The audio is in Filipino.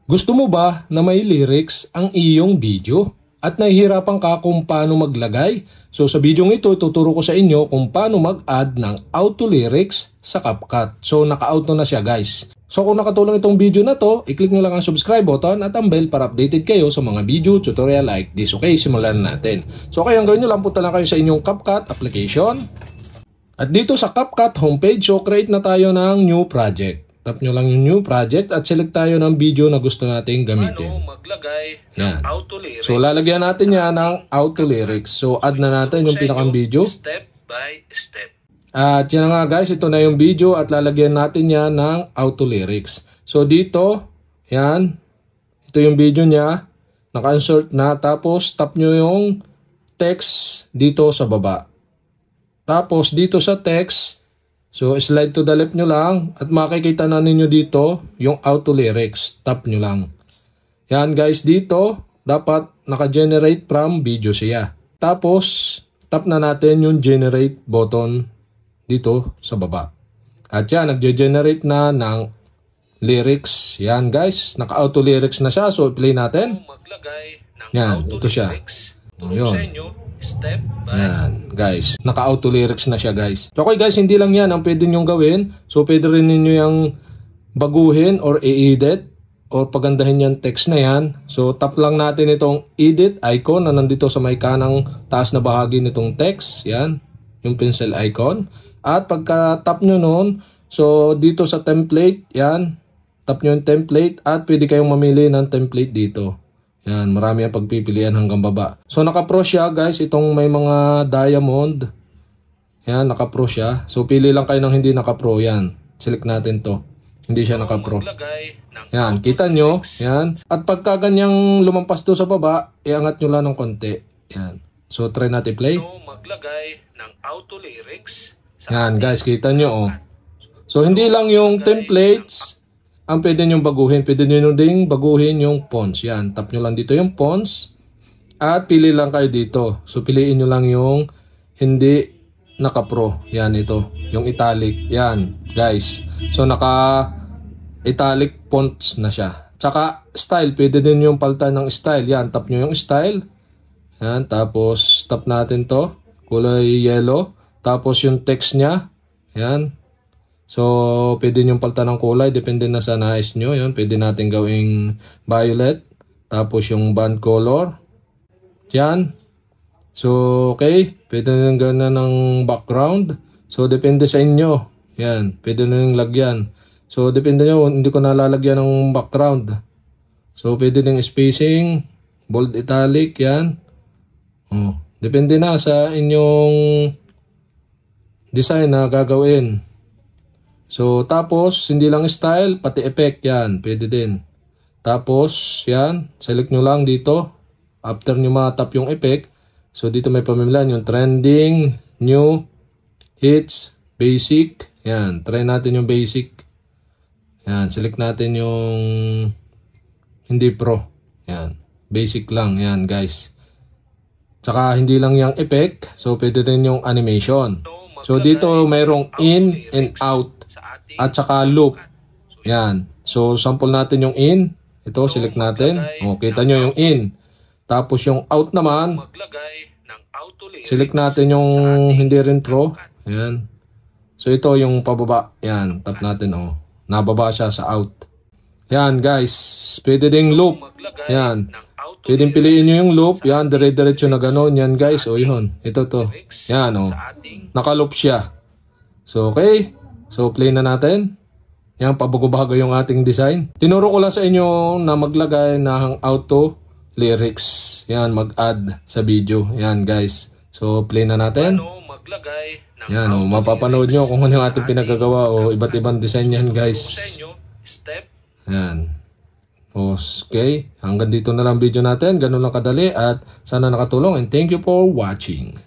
Gusto mo ba na may lyrics ang iyong video? At nahihirapan ka kung paano maglagay? So sa video ito, tuturo ko sa inyo kung paano mag-add ng auto lyrics sa CapCut. So naka-auto na siya guys. So kung nakatulong itong video na to, i-click nyo lang ang subscribe button at ang bell para updated kayo sa mga video tutorial like this. Okay, simulan natin. So kaya ang gawin nyo lang, punta lang kayo sa inyong CapCut application. At dito sa CapCut homepage, so create na tayo ng new project. Tap nyo lang yung new project at select tayo ng video na gusto nating gamitin. Paano maglagay ng auto lyrics? So lalagyan natin yan ng auto lyrics. So add na natin yung pinakang video. Step by step. At yan nga guys, ito na yung video at lalagyan natin yan ng auto lyrics. So dito, yan. Ito yung video niya. Naka-insert na. Tapos tap nyo yung text dito sa baba. Tapos dito sa text, so slide to the left nyo lang at makikita na ninyo dito yung auto lyrics. Tap nyo lang. Yan guys, dito dapat naka-generate from video siya. Tapos tap na natin yung generate button dito sa baba. At yan, nagge-generate na ng lyrics. Yan guys, naka-auto lyrics na siya. So play natin. Yan, ito siya. Ayun. Step by. Yan, guys. Naka-auto lyrics na siya, guys. So, okay, guys, hindi lang yan ang pwede nyong gawin. So, pwede rin ninyo yung baguhin or i-edit or pagandahin yung text na yan. So, tap lang natin itong edit icon na nandito sa may kanang taas na bahagi nitong text. Yan, yung pencil icon. At pagka-tap nyo nun, so, dito sa template, yan, tap nyo yung template at pwede kayong mamili ng template dito. Yan, marami ang pagpipilian hanggang baba. So, naka-pro siya, guys. Itong may mga diamond. Yan, naka-pro siya. So, pili lang kayo ng hindi naka-pro. Yan, select natin to. Hindi siya naka-pro. Yan, kita nyo. Yan. At pagka ganyang lumampas doon sa baba, iangat nyo lang ng konti. Yan. So, try natin play. Maglagay ng auto lyrics. Yan, guys, kita nyo, oh. So, hindi lang yung templates ang pwede nyo baguhin. Pwede nyo ding baguhin yung fonts. Yan. Tap nyo lang dito yung fonts. At pili lang kayo dito. So, piliin nyo lang yung hindi naka-pro. Yan, ito. Yung italic. Yan, guys. So, naka-italic fonts na siya. Tsaka, style. Pwede din yung palitan ng style. Yan. Tap nyo yung style. Yan. Tapos, tap natin to. Kulay yellow. Tapos, yung text nya. Yan. So, pwede nyo palitan ng kulay. Depende na sa nais nyo. Yun, pwede natin gawing violet. Tapos yung band color. Yan. So, okay. Pwede nyo gawin na ng background. So, depende sa inyo. Yan. Pwede nyo lagyan. So, depende nyo. Hindi ko nalalagyan ng background. So, pwede ng spacing. Bold, italic. Yan. Oh, depende na sa inyong design na gagawin. So, tapos, hindi lang style, pati effect, yan. Pwede din. Tapos, yan. Select nyo lang dito. After nyo matap yung effect. So, dito may pamimilan yung trending, new, hits, basic. Yan. Try natin yung basic. Yan. Select natin yung hindi pro. Yan. Basic lang. Yan, guys. Tsaka, hindi lang yung effect. So, pwede din yung animation. So, dito mayroong in and out. At saka loop. Yan. So, sample natin yung in. Ito, select natin. O, kita nyo yung in. Tapos yung out naman, select natin yung hindi retro. Yan. So, ito yung pababa. Yan. Tap natin, o. Nababa siya sa out. Yan, guys. Pwede ding loop. Yan. Pwede piliin nyo yung loop. Yan, dire-diretso na gano'n. Yan, guys. O, yun. Ito to. Yan, o. Naka-loop siya. So, okay. So, play na natin. Yan, pabago-bago yung ating design. Tinuro ko lang sa inyo na maglagay ng auto lyrics. Yan, mag-add sa video. Yan, guys. So, play na natin. Yan, o, mapapanood nyo kung ano yung ating pinagagawa o iba't ibang design yan, guys. Yan. Okay. Hanggang dito na lang video natin. Ganun lang kadali at sana nakatulong and thank you for watching.